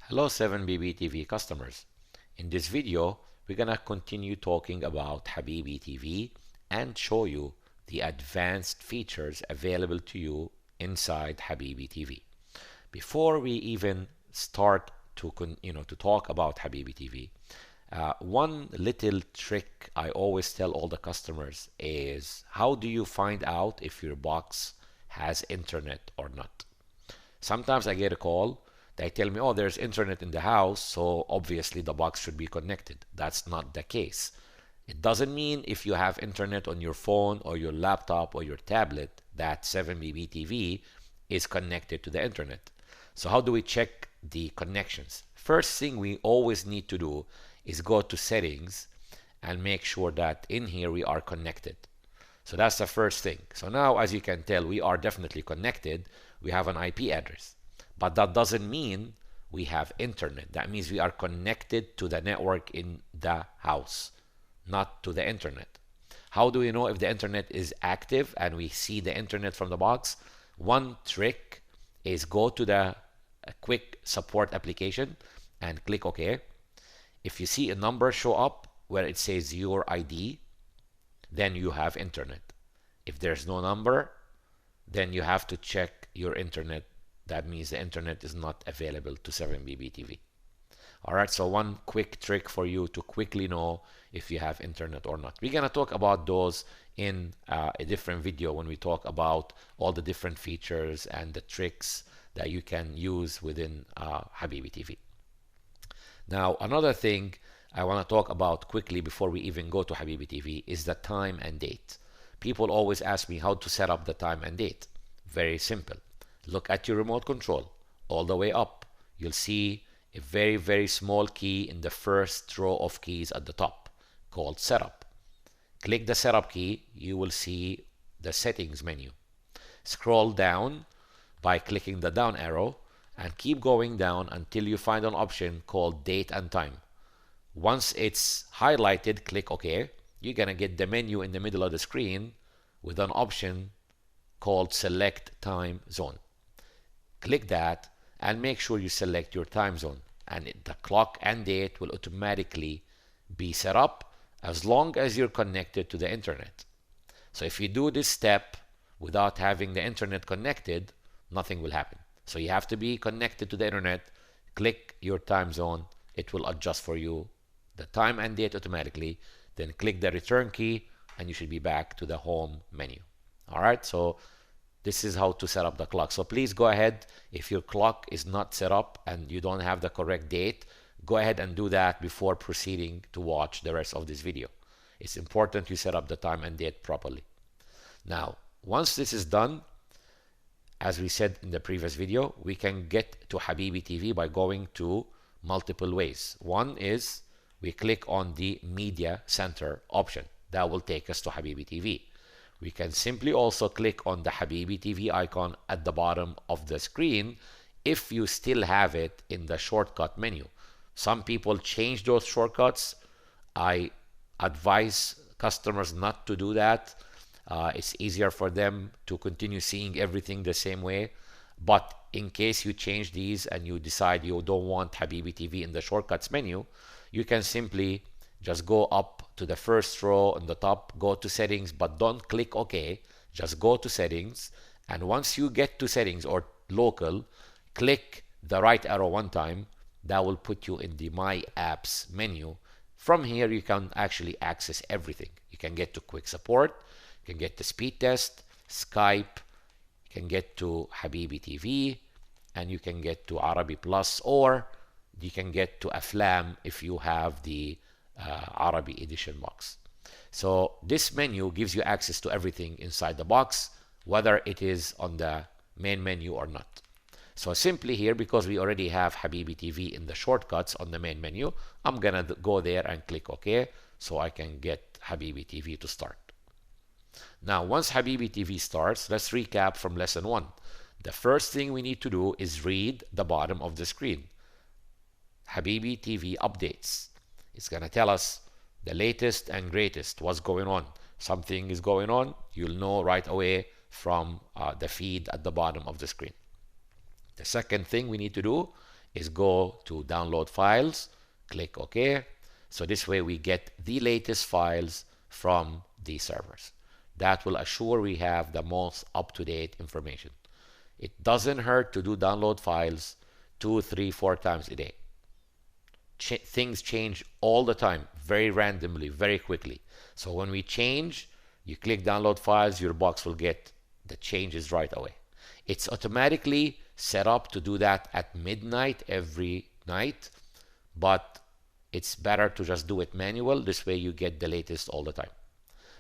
Hello 7BB TV customers. In this video, we're gonna continue talking about Habibi TV and show you the advanced features available to you inside Habibi TV. Before we even start to talk about Habibi TV, one little trick I always tell all the customers is how do you find out if your box has internet or not? Sometimes I get a call. They tell me, oh, there's internet in the house, so obviously the box should be connected. That's not the case. It doesn't mean if you have internet on your phone or your laptop or your tablet that 7BB TV is connected to the internet. So how do we check the connections? First thing we always need to do is go to settings and make sure that in here we are connected. So that's the first thing. So now, as you can tell, we are definitely connected. We have an IP address. But that doesn't mean we have internet. That means we are connected to the network in the house, not to the internet. How do we know if the internet is active and we see the internet from the box? One trick is go to the quick support application and click OK. If you see a number show up where it says your ID, then you have internet. If there's no number, then you have to check your internet. That means the internet is not available to 7BB TV. All right, so one quick trick for you to quickly know if you have internet or not. We're gonna talk about those in a different video when we talk about all the different features and the tricks that you can use within Habibi TV. Now, another thing I want to talk about quickly before we even go to Habibi TV is the time and date. People always ask me how to set up the time and date. Very simple. Look at your remote control all the way up. You'll see a very, very small key in the first row of keys at the top called Setup. Click the Setup key, you will see the Settings menu. Scroll down by clicking the down arrow and keep going down until you find an option called Date and Time. Once it's highlighted, click OK. You're gonna get the menu in the middle of the screen with an option called Select Time Zone. Click that and make sure you select your time zone, and the clock and date will automatically be set up as long as you're connected to the internet. So if you do this step without having the internet connected, nothing will happen. So you have to be connected to the internet. Click your time zone. It will adjust for you the time and date automatically. Then click the return key and you should be back to the home menu. All right, so this is how to set up the clock. So please go ahead. If your clock is not set up and you don't have the correct date, go ahead and do that before proceeding to watch the rest of this video. It's important you set up the time and date properly. Now, once this is done, as we said in the previous video, we can get to Habibi TV by going to multiple ways. One is we click on the Media Center option. That will take us to Habibi TV. We can simply also click on the Habibi TV icon at the bottom of the screen if you still have it in the shortcut menu. Some people change those shortcuts. I advise customers not to do that. It's easier for them to continue seeing everything the same way. But in case you change these and you decide you don't want Habibi TV in the shortcuts menu, you can simply just go up to the first row on the top, go to settings, but don't click OK. Just go to settings. And once you get to settings or local, click the right arrow one time. That will put you in the My Apps menu. From here, you can actually access everything. You can get to quick support. You can get to speed test, Skype. You can get to Habibi TV. And you can get to Arabi Plus, or you can get to Aflam if you have the Arabi edition box. So this menu gives you access to everything inside the box, whether it is on the main menu or not. So simply here, because we already have Habibi TV in the shortcuts on the main menu, I'm gonna go there and click OK so I can get Habibi TV to start. Now, once Habibi TV starts, let's recap from lesson 1. The first thing we need to do is read the bottom of the screen. Habibi TV updates. It's going to tell us the latest and greatest, what's going on. Something is going on, you'll know right away from the feed at the bottom of the screen. The second thing we need to do is go to download files, click OK. So this way we get the latest files from the servers. That will assure we have the most up-to-date information. It doesn't hurt to do download files 2, 3, 4 times a day. Things change all the time, very randomly, very quickly. So when we change, you click download files, your box will get the changes right away. It's automatically set up to do that at midnight every night, but it's better to just do it manual. This way you get the latest all the time.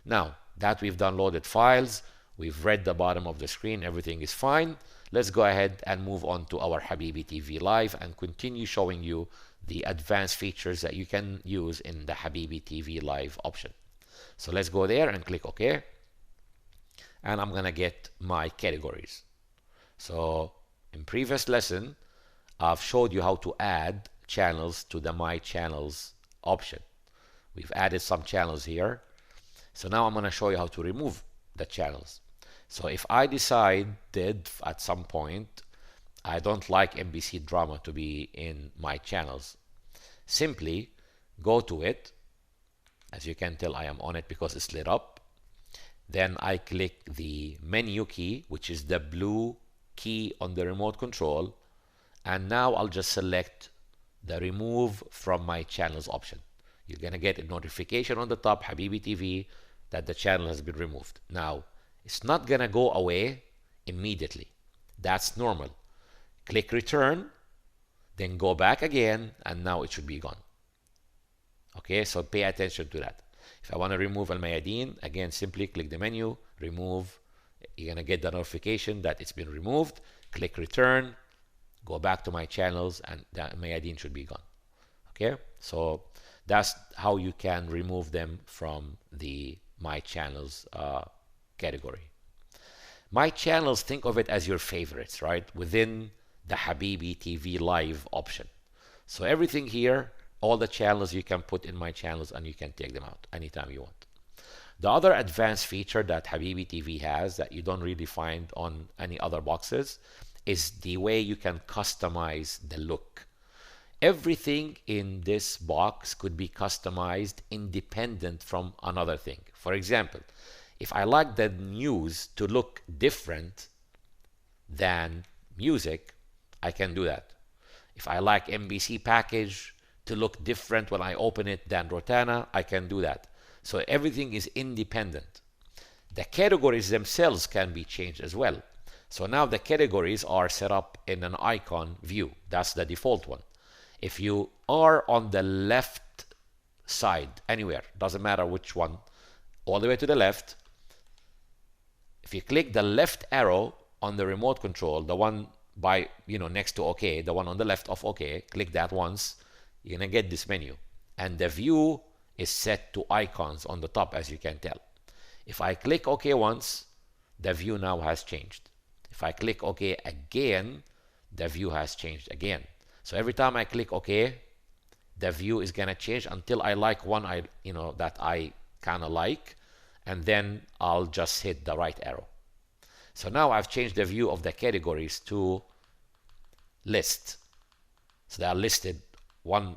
Now that we've downloaded files, we've read the bottom of the screen, everything is fine. Let's go ahead and move on to our Habibi TV Live and continue showing you the advanced features that you can use in the Habibi TV Live option. So let's go there and click OK. And I'm gonna get my categories. So in previous lesson, I've showed you how to add channels to the My Channels option. We've added some channels here. So now I'm gonna show you how to remove the channels. So if I decided at some point I don't like NBC drama to be in my channels, simply go to it. As you can tell, I am on it because it's lit up. Then I click the menu key, which is the blue key on the remote control, and now I'll just select the remove from my channels option. You're gonna get a notification on the top, Habibi TV, that the channel has been removed. Now it's not gonna go away immediately. That's normal. Click return, then go back again, and now it should be gone. Okay, so pay attention to that. If I want to remove Al Mayadeen, again, simply click the menu, remove. You're gonna get the notification that it's been removed. Click return, go back to my channels, and the Al Mayadeen should be gone. Okay, so that's how you can remove them from the My Channels category. My Channels, think of it as your favorites, right? Within the Habibi TV Live option. So everything here, all the channels you can put in My Channels and you can take them out anytime you want. The other advanced feature that Habibi TV has that you don't really find on any other boxes is the way you can customize the look. Everything in this box could be customized independent from another thing. For example, if I like the news to look different than music, I can do that. If I like NBC package to look different when I open it than Rotana, I can do that. So everything is independent. The categories themselves can be changed as well. So now the categories are set up in an icon view. That's the default one. If you are on the left side, anywhere, doesn't matter which one, all the way to the left, if you click the left arrow on the remote control, the one by, next to OK, the one on the left of OK, click that once, you're gonna get this menu. And the view is set to icons on the top, as you can tell. If I click OK once, the view now has changed. If I click OK again, the view has changed again. So every time I click OK, the view is gonna change until I like one that I kind of like, and then I'll just hit the right arrow. So now I've changed the view of the categories to list. So they are listed one,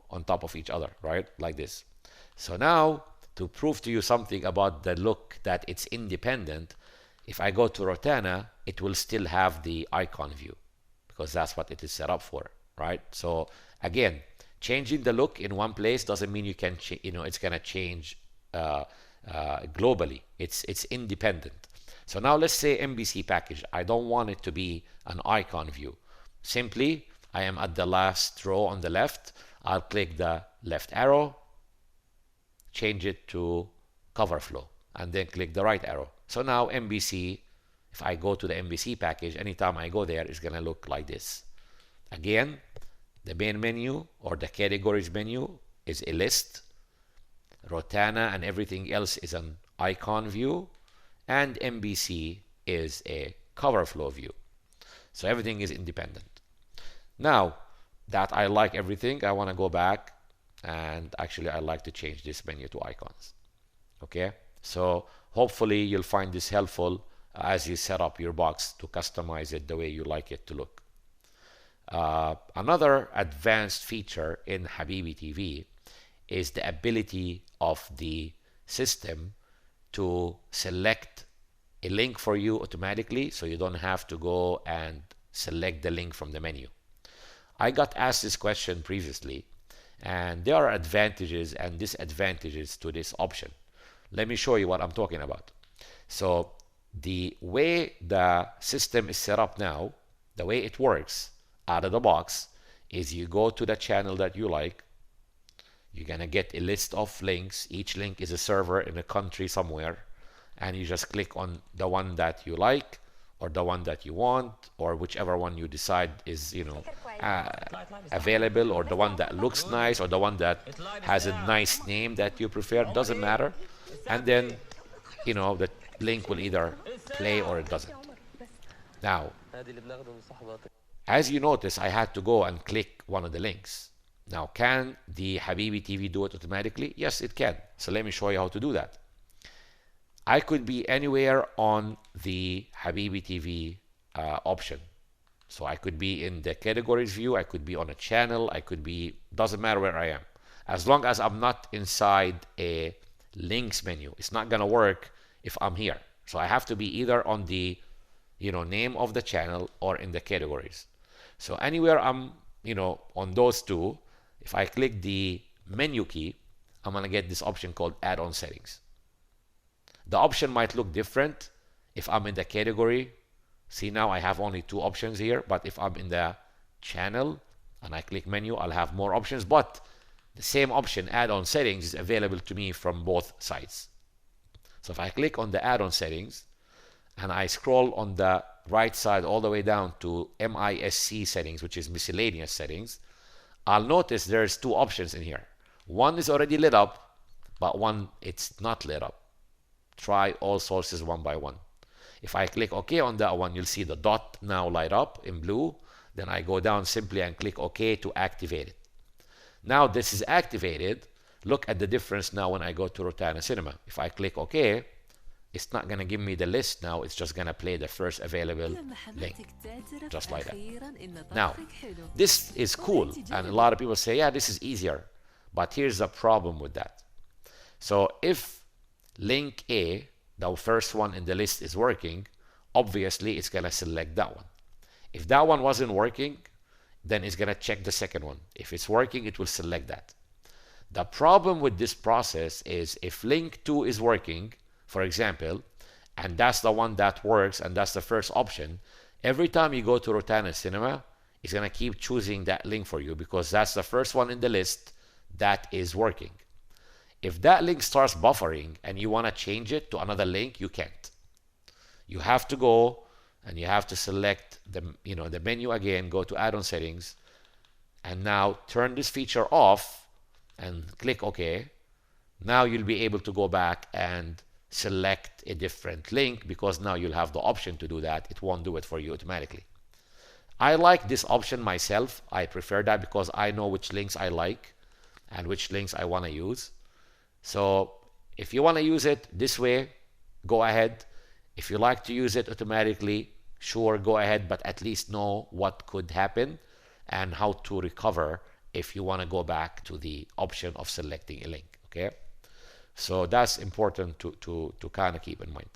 on top of each other, right? Like this. So now to prove to you something about the look that it's independent, if I go to Rotana, it will still have the icon view because that's what it is set up for, right? So again, changing the look in one place doesn't mean you can, it's gonna change globally. It's independent. So now let's say NBC package. I don't want it to be an icon view. Simply, I am at the last row on the left. I'll click the left arrow, change it to cover flow, and then click the right arrow. So now NBC, if I go to the NBC package, anytime I go there, it's gonna look like this. Again, the main menu or the categories menu is a list. Rotana and everything else is an icon view, and NBC is a cover flow view. So everything is independent. Now that I like everything, I want to go back and actually I like to change this menu to icons. Okay, so hopefully you'll find this helpful as you set up your box to customize it the way you like it to look. Another advanced feature in Habibi TV is the ability of the system to select a link for you automatically, so you don't have to go and select the link from the menu. I got asked this question previously, and there are advantages and disadvantages to this option. Let me show you what I'm talking about. So the way the system is set up now, the way it works out of the box, is you go to the channel that you like. You're gonna get a list of links. Each link is a server in a country somewhere, and you just click on the one that you like, or the one that you want, or whichever one you decide is, available, or the one that looks nice, or the one that has a nice name that you prefer. Doesn't matter. And then, the link will either play or it doesn't. Now, as you notice, I had to go and click one of the links. Now, can the Habibi TV do it automatically? Yes, it can. So let me show you how to do that. I could be anywhere on the Habibi TV option. So I could be in the categories view, I could be on a channel, I could be, doesn't matter where I am. As long as I'm not inside a links menu, it's not gonna work if I'm here. So I have to be either on the name of the channel or in the categories. So anywhere I'm on those two, if I click the menu key, I'm gonna get this option called add-on settings. The option might look different if I'm in the category. See, now I have only two options here, but if I'm in the channel and I click menu, I'll have more options, but the same option, add-on settings, is available to me from both sides. So if I click on the add-on settings and I scroll on the right side all the way down to MISC settings, which is miscellaneous settings, I'll notice there's two options in here. One is already lit up, but one it's not lit up. Try all sources one by one. If I click OK on that one, you'll see the dot now light up in blue. Then I go down simply and click OK to activate it. Now this is activated. Look at the difference now when I go to Rotana Cinema. If I click OK, it's not going to give me the list now. It's just going to play the first available link, just like that. Now, this is cool. And a lot of people say, yeah, this is easier. But here's the problem with that. So if link A, the first one in the list, is working, obviously it's going to select that one. If that one wasn't working, then it's going to check the second one. If it's working, it will select that. The problem with this process is if link 2 is working, for example, and that's the one that works and that's the first option, every time you go to Rotana Cinema, it's going to keep choosing that link for you because that's the first one in the list that is working. If that link starts buffering and you want to change it to another link, you can't. You have to go and you have to select the menu again, go to add-on settings, and now turn this feature off and click OK. Now you'll be able to go back and select a different link because now you'll have the option to do that. It won't do it for you automatically. I like this option myself. I prefer that because I know which links I like and which links I want to use. So if you want to use it this way, go ahead. If you like to use it automatically, sure, go ahead, but at least know what could happen and how to recover if you want to go back to the option of selecting a link, okay? So that's important to kind of keep in mind.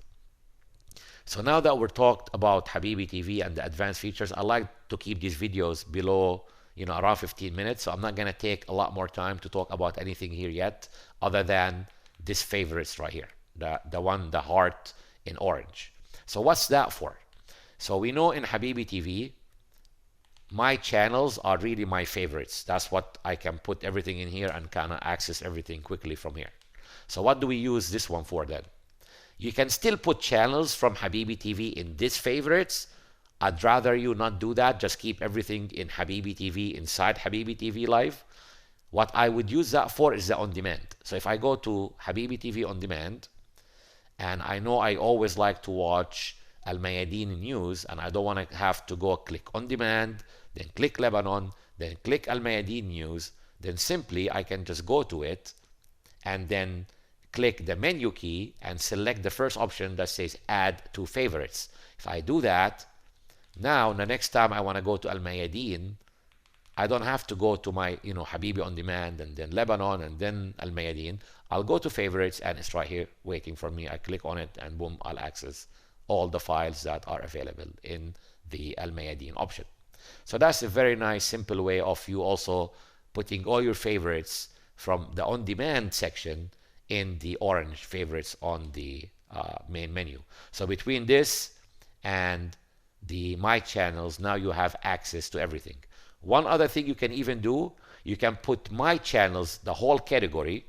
So now that we're talked about Habibi TV and the advanced features, I like to keep these videos below around 15 minutes. So I'm not going to take a lot more time to talk about anything here yet other than this favorites right here, the heart in orange. So what's that for? So we know in Habibi TV, my channels are really my favorites. That's what I can put everything in here and kind of access everything quickly from here. So what do we use this one for then? You can still put channels from Habibi TV in this favorites. I'd rather you not do that. Just keep everything in Habibi TV inside Habibi TV Live. What I would use that for is the on demand. So if I go to Habibi TV on demand, and I know I always like to watch Al Mayadeen news, and I don't want to have to go click on demand, then click Lebanon, then click Al Mayadeen news, then simply I can just go to it and then click the menu key and select the first option that says add to favorites. If I do that, Now, the next time I want to go to Al Mayadeen, I don't have to go to my, Habibi on demand and then Lebanon and then Al Mayadeen. I'll go to favorites and it's right here waiting for me. I click on it and boom, I'll access all the files that are available in the Al Mayadeen option. So that's a very nice, simple way of you also putting all your favorites from the on-demand section in the orange favorites on the main menu. So between this and the My Channels, now you have access to everything. One other thing you can even do, you can put My Channels, the whole category,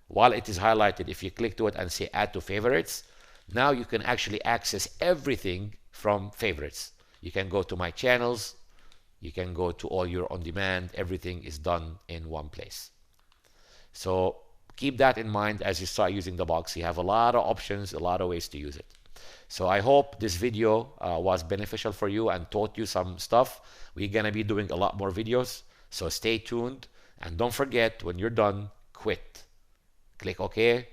while it is highlighted. If you click to it and say Add to Favorites, now you can actually access everything from favorites. You can go to My Channels, you can go to all your on-demand, everything is done in one place. So keep that in mind as you start using the box. You have a lot of options, a lot of ways to use it. So I hope this video was beneficial for you and taught you some stuff. We're gonna be doing a lot more videos, so stay tuned. And don't forget, when you're done, quit. Click OK.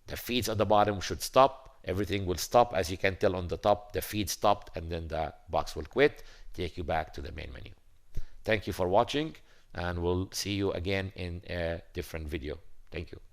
The feeds at the bottom should stop. Everything will stop. As you can tell on the top, the feed stopped and then the box will quit. Take you back to the main menu. Thank you for watching, and we'll see you again in a different video. Thank you.